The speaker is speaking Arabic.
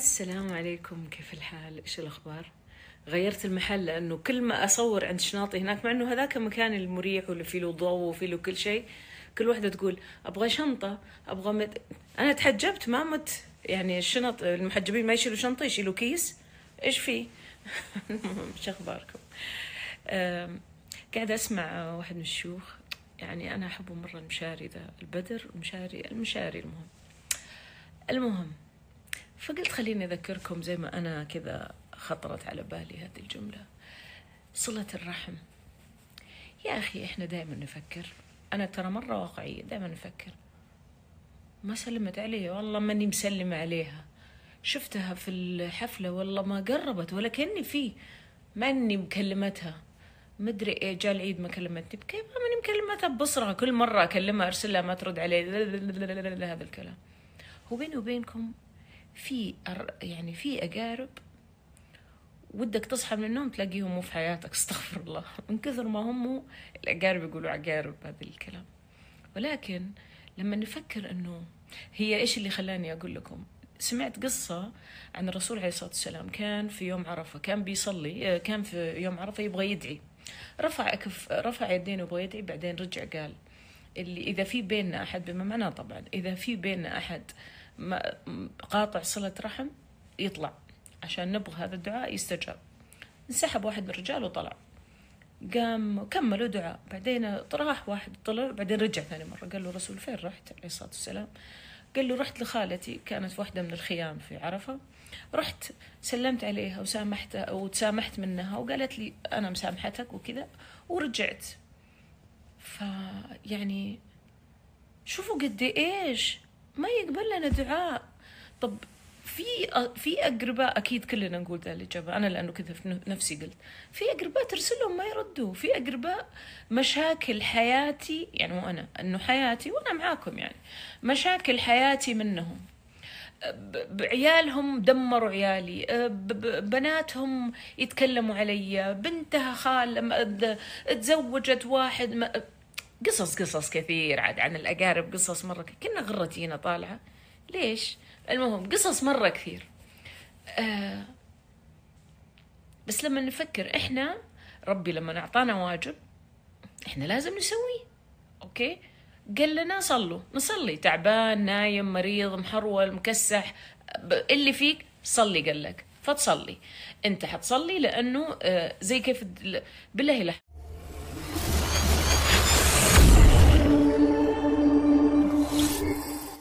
السلام عليكم، كيف الحال؟ ايش الاخبار؟ غيرت المحل لانه كل ما اصور عند شناطي هناك، مع انه هذاك المكان المريح واللي فيه له ضوء وفيه له كل شيء، كل واحدة تقول ابغى شنطة، ابغى انا تحجبت ما مت. يعني الشنط المحجبين ما يشيلوا شنطة، يشيلوا كيس. ايش فيه؟ ايش اخباركم؟ أم، قاعدة اسمع واحد من الشيوخ، يعني انا احبه مرة، المشاري ذا البدر، المشاري المهم. فقلت خليني أذكركم زي ما أنا كذا خطرت على بالي هذه الجملة، صلة الرحم. يا أخي إحنا دائما نفكر، أنا ترى مرة واقعية، دائما نفكر ما سلمت علي، والله ماني مسلمة عليها، شفتها في الحفلة والله ما قربت ولا كأني فيه، ماني مكلمتها، مدري إيه، جاء العيد ما كلمتني، بكيف ماني مكلمتها ببصرة، كل مرة أكلمها أرسلها ما ترد علي، هذا الكلام. هو بيني وبينكم يعني في أقارب ودك تصحى من النوم تلاقيهم مو في حياتك، استغفر الله، من كثر ما هم الأقارب يقولوا عقارب هذا الكلام. ولكن لما نفكر أنه هي إيش اللي خلاني أقول لكم، سمعت قصة عن الرسول عليه الصلاة والسلام، كان في يوم عرفة، كان بيصلي، كان في يوم عرفة يبغى يدعي، رفع يدين ويبغى يدعي، بعدين رجع قال اللي إذا في بيننا أحد، بما معناه طبعا إذا في بيننا أحد قاطع صلة رحم يطلع عشان نبغى هذا الدعاء يستجاب. انسحب واحد من الرجال وطلع، قام كملوا دعاء، بعدين راح واحد طلع، بعدين رجع ثاني مرة، قال له الرسول فين رحت عليه الصلاة والسلام؟ قال له رحت لخالتي، كانت في واحدة من الخيام في عرفة، رحت سلمت عليها وسامحتها وتسامحت منها، وقالت لي أنا مسامحتك وكذا، ورجعت. فيعني شوفوا قد ايش ما يقبل لنا دعاء. طب في اقرباء، اكيد كلنا نقول ذا الاجابه، انا لانه كذا في نفسي قلت، في اقرباء ترسلهم ما يردوا، في اقرباء مشاكل حياتي، يعني مو انا، انه حياتي وانا معاكم، يعني مشاكل حياتي منهم، عيالهم دمروا عيالي، بناتهم يتكلموا علي، بنتها تزوجت واحد، قصص كثير عاد عن الأقارب، قصص مرة كنا غرتينا طالعة ليش. المهم قصص مرة كثير. بس لما نفكر إحنا، ربي لما أعطانا واجب إحنا لازم نسويه، أوكي؟ قال لنا صلوا، نصلي، تعبان نايم مريض محرول مكسح، اللي فيك صلي، قال لك فتصلي، انت حتصلي لأنه زي كيف بالله